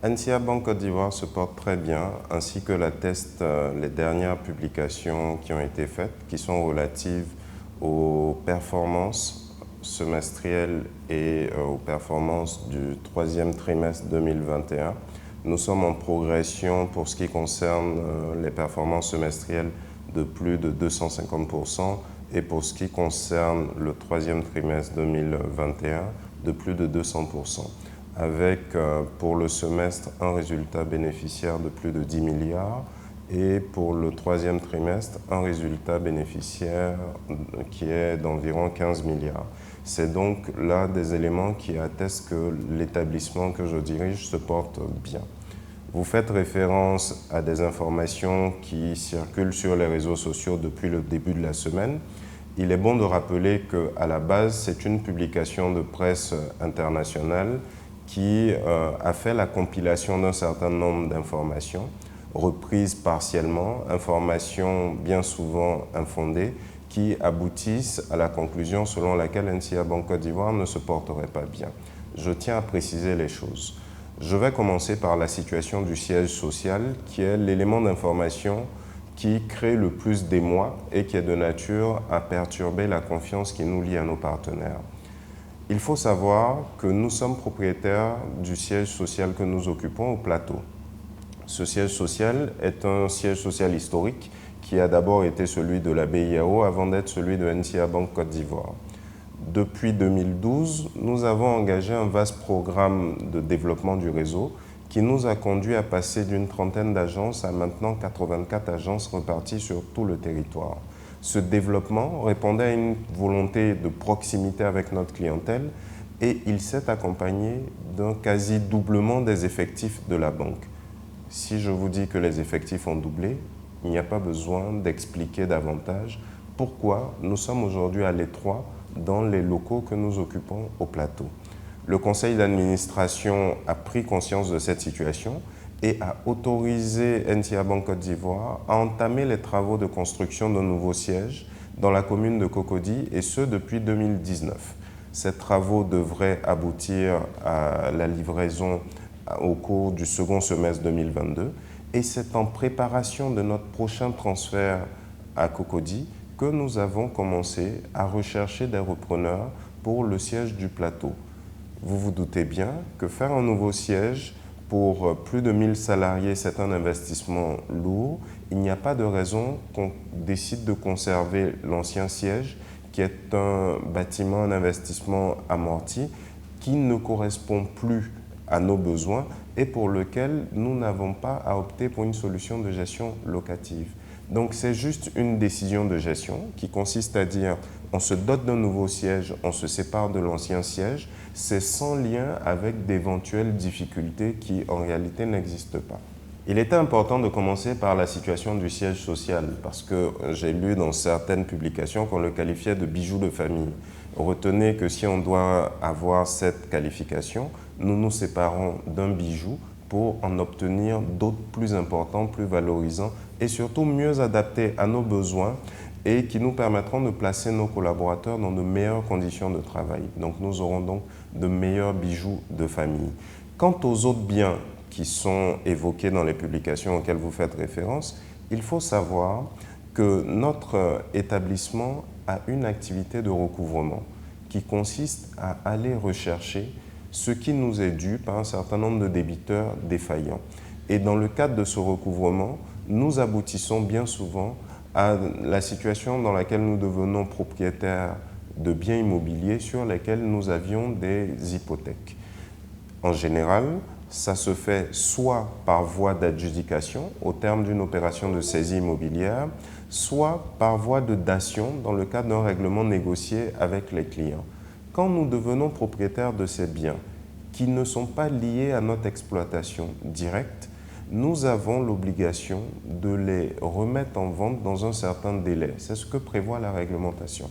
NCA Banque Côte d'Ivoire se porte très bien, ainsi que l'attestent les dernières publications qui ont été faites, qui sont relatives aux performances semestrielles et aux performances du troisième trimestre 2021. Nous sommes en progression pour ce qui concerne les performances semestrielles de plus de 250% et pour ce qui concerne le troisième trimestre 2021 de plus de 200%. Avec pour le semestre un résultat bénéficiaire de plus de 10 milliards et pour le troisième trimestre un résultat bénéficiaire qui est d'environ 15 milliards. C'est donc là des éléments qui attestent que l'établissement que je dirige se porte bien. Vous faites référence à des informations qui circulent sur les réseaux sociaux depuis le début de la semaine. Il est bon de rappeler qu'à la base, c'est une publication de presse internationale qui a fait la compilation d'un certain nombre d'informations, reprises partiellement, informations bien souvent infondées, qui aboutissent à la conclusion selon laquelle NCA Banque Côte d'Ivoire ne se porterait pas bien. Je tiens à préciser les choses. Je vais commencer par la situation du siège social, qui est l'élément d'information qui crée le plus d'émoi et qui est de nature à perturber la confiance qui nous lie à nos partenaires. Il faut savoir que nous sommes propriétaires du siège social que nous occupons au Plateau. Ce siège social est un siège social historique qui a d'abord été celui de la BIAO avant d'être celui de NCA Banque Côte d'Ivoire. Depuis 2012, nous avons engagé un vaste programme de développement du réseau qui nous a conduit à passer d'une trentaine d'agences à maintenant 84 agences reparties sur tout le territoire. Ce développement répondait à une volonté de proximité avec notre clientèle et il s'est accompagné d'un quasi-doublement des effectifs de la banque. Si je vous dis que les effectifs ont doublé, il n'y a pas besoin d'expliquer davantage pourquoi nous sommes aujourd'hui à l'étroit dans les locaux que nous occupons au Plateau. Le conseil d'administration a pris conscience de cette situation et a autorisé NCA Banque Côte d'Ivoire à entamer les travaux de construction d'un nouveau siège dans la commune de Cocody, et ce depuis 2019. Ces travaux devraient aboutir à la livraison au cours du second semestre 2022 et c'est en préparation de notre prochain transfert à Cocody que nous avons commencé à rechercher des repreneurs pour le siège du Plateau. Vous vous doutez bien que faire un nouveau siège pour plus de 1000 salariés, c'est un investissement lourd. Il n'y a pas de raison qu'on décide de conserver l'ancien siège, qui est un bâtiment, un investissement amorti, qui ne correspond plus à nos besoins et pour lequel nous n'avons pas à opter pour une solution de gestion locative. Donc c'est juste une décision de gestion qui consiste à dire on se dote d'un nouveau siège, on se sépare de l'ancien siège, c'est sans lien avec d'éventuelles difficultés qui en réalité n'existent pas. Il était important de commencer par la situation du siège social parce que j'ai lu dans certaines publications qu'on le qualifiait de bijou de famille. Retenez que si on doit avoir cette qualification, nous nous séparons d'un bijou pour en obtenir d'autres plus importants, plus valorisants et surtout mieux adaptés à nos besoins et qui nous permettront de placer nos collaborateurs dans de meilleures conditions de travail. Donc nous aurons donc de meilleurs bijoux de famille. Quant aux autres biens qui sont évoqués dans les publications auxquelles vous faites référence, il faut savoir que notre établissement a une activité de recouvrement qui consiste à aller rechercher ce qui nous est dû par un certain nombre de débiteurs défaillants. Et dans le cadre de ce recouvrement, nous aboutissons bien souvent à la situation dans laquelle nous devenons propriétaires de biens immobiliers sur lesquels nous avions des hypothèques. En général, ça se fait soit par voie d'adjudication au terme d'une opération de saisie immobilière, soit par voie de dation dans le cadre d'un règlement négocié avec les clients. Quand nous devenons propriétaires de ces biens qui ne sont pas liés à notre exploitation directe, nous avons l'obligation de les remettre en vente dans un certain délai. C'est ce que prévoit la réglementation.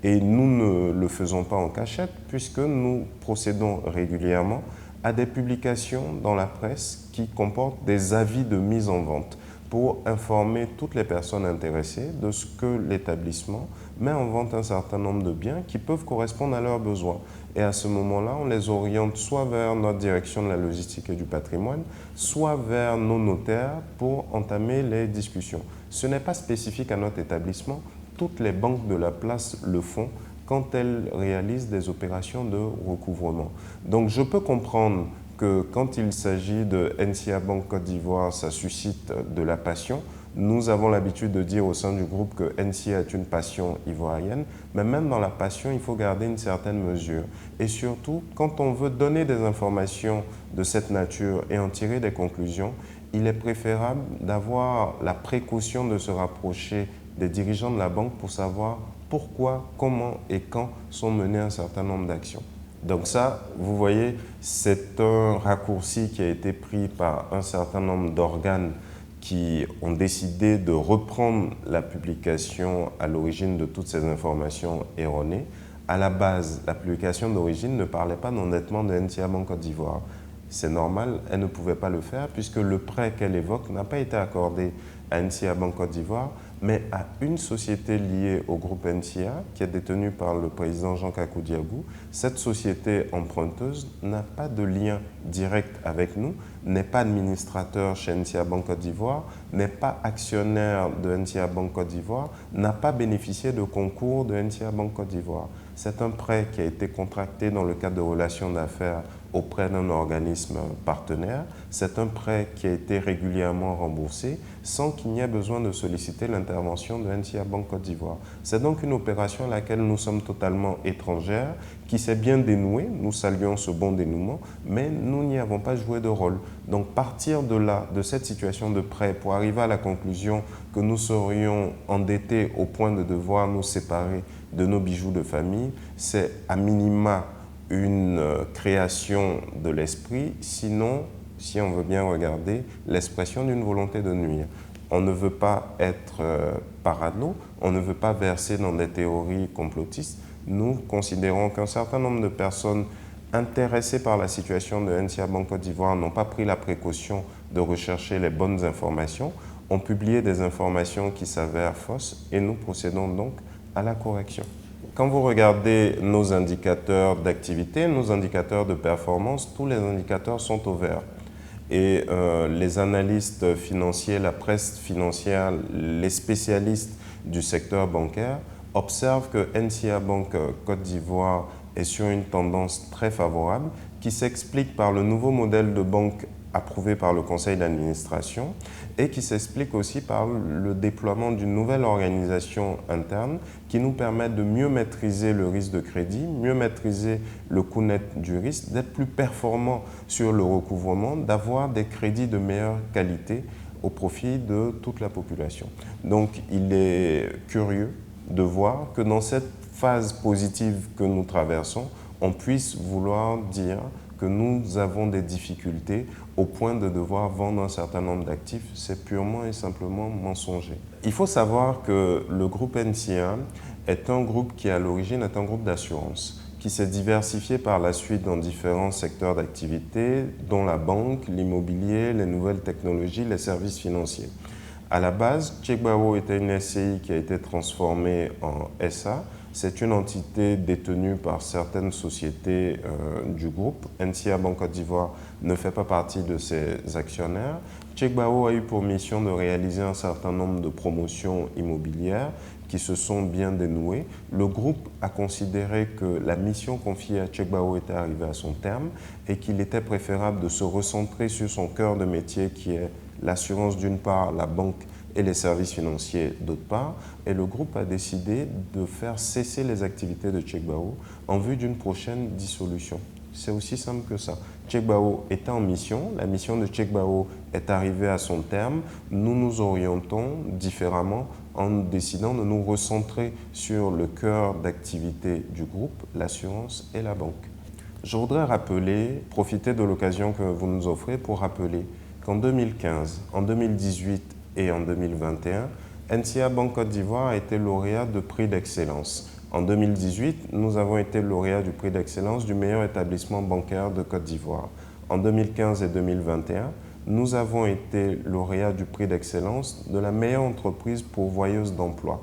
Et nous ne le faisons pas en cachette puisque nous procédons régulièrement à des publications dans la presse qui comportent des avis de mise en vente pour informer toutes les personnes intéressées de ce que l'établissement met en vente un certain nombre de biens qui peuvent correspondre à leurs besoins. Et à ce moment-là, on les oriente soit vers notre direction de la logistique et du patrimoine, soit vers nos notaires pour entamer les discussions. Ce n'est pas spécifique à notre établissement. Toutes les banques de la place le font quand elles réalisent des opérations de recouvrement. Donc je peux comprendre que quand il s'agit de NCA Banque Côte d'Ivoire, ça suscite de la passion. Nous avons l'habitude de dire au sein du groupe que NCA est une passion ivoirienne, mais même dans la passion, il faut garder une certaine mesure. Et surtout, quand on veut donner des informations de cette nature et en tirer des conclusions, il est préférable d'avoir la précaution de se rapprocher des dirigeants de la banque pour savoir pourquoi, comment et quand sont menées un certain nombre d'actions. Donc ça, vous voyez, c'est un raccourci qui a été pris par un certain nombre d'organes qui ont décidé de reprendre la publication à l'origine de toutes ces informations erronées. À la base, la publication d'origine ne parlait pas d'endettement de NCA Banque Côte d'Ivoire. C'est normal, elle ne pouvait pas le faire puisque le prêt qu'elle évoque n'a pas été accordé à NCA Banque Côte d'Ivoire, mais à une société liée au groupe NCA qui est détenue par le président Jean Kakou Diabou. Cette société emprunteuse n'a pas de lien direct avec nous, n'est pas administrateur chez NCA Banque Côte d'Ivoire, n'est pas actionnaire de NCA Banque Côte d'Ivoire, n'a pas bénéficié de concours de NCA Banque Côte d'Ivoire. C'est un prêt qui a été contracté dans le cadre de relations d'affaires auprès d'un organisme partenaire. C'est un prêt qui a été régulièrement remboursé sans qu'il n'y ait besoin de solliciter l'intervention de NCA Banque Côte d'Ivoire. C'est donc une opération à laquelle nous sommes totalement étrangères, qui s'est bien dénouée. Nous saluons ce bon dénouement, mais nous n'y avons pas joué de rôle. Donc partir de là, de cette situation de prêt, pour arriver à la conclusion que nous serions endettés au point de devoir nous séparer de nos bijoux de famille, c'est à minima une création de l'esprit, sinon, si on veut bien regarder, l'expression d'une volonté de nuire. On ne veut pas être parano, on ne veut pas verser dans des théories complotistes. Nous considérons qu'un certain nombre de personnes intéressées par la situation de NCA Banque Côte d'Ivoire n'ont pas pris la précaution de rechercher les bonnes informations, ont publié des informations qui s'avèrent fausses et nous procédons donc à la correction. Quand vous regardez nos indicateurs d'activité, nos indicateurs de performance, tous les indicateurs sont au vert. Et les analystes financiers, la presse financière, les spécialistes du secteur bancaire observent que NCA Banque Côte d'Ivoire est sur une tendance très favorable qui s'explique par le nouveau modèle de banque approuvé par le conseil d'administration et qui s'explique aussi par le déploiement d'une nouvelle organisation interne qui nous permet de mieux maîtriser le risque de crédit, mieux maîtriser le coût net du risque, d'être plus performant sur le recouvrement, d'avoir des crédits de meilleure qualité au profit de toute la population. Donc il est curieux de voir que dans cette phase positive que nous traversons, on puisse vouloir dire que nous avons des difficultés au point de devoir vendre un certain nombre d'actifs, c'est purement et simplement mensonger. Il faut savoir que le groupe NCA est un groupe qui, à l'origine, est un groupe d'assurance, qui s'est diversifié par la suite dans différents secteurs d'activité, dont la banque, l'immobilier, les nouvelles technologies, les services financiers. À la base, Tchekbao était une SCI qui a été transformée en SA. C'est une entité détenue par certaines sociétés du groupe. NCA Banque Côte d'Ivoire ne fait pas partie de ses actionnaires. Tchekbao a eu pour mission de réaliser un certain nombre de promotions immobilières qui se sont bien dénouées. Le groupe a considéré que la mission confiée à Tchekbao était arrivée à son terme et qu'il était préférable de se recentrer sur son cœur de métier qui est l'assurance d'une part, la banque et les services financiers d'autre part. Et le groupe a décidé de faire cesser les activités de Tchekbao en vue d'une prochaine dissolution. C'est aussi simple que ça. Tchekbao est en mission, la mission de Tchekbao est arrivée à son terme. Nous nous orientons différemment en décidant de nous recentrer sur le cœur d'activité du groupe, l'assurance et la banque. Je voudrais profiter de l'occasion que vous nous offrez pour rappeler qu'en 2015, en 2018 et en 2021, NCA Banque Côte d'Ivoire a été lauréat de prix d'excellence. En 2018, nous avons été lauréats du prix d'excellence du meilleur établissement bancaire de Côte d'Ivoire. En 2015 et 2021, nous avons été lauréats du prix d'excellence de la meilleure entreprise pourvoyeuse d'emploi.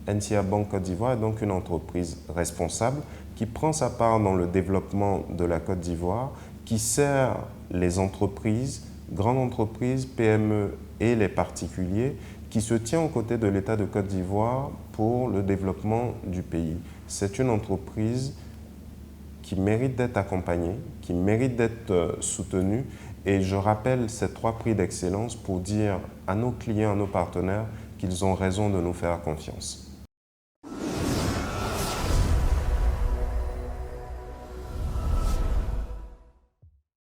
NCA Banque Côte d'Ivoire est donc une entreprise responsable qui prend sa part dans le développement de la Côte d'Ivoire, qui sert les entreprises, grandes entreprises, PME et les particuliers, qui se tient aux côtés de l'État de Côte d'Ivoire pour le développement du pays. C'est une entreprise qui mérite d'être accompagnée, qui mérite d'être soutenue. Et je rappelle ces 3 prix d'excellence pour dire à nos clients, à nos partenaires qu'ils ont raison de nous faire confiance.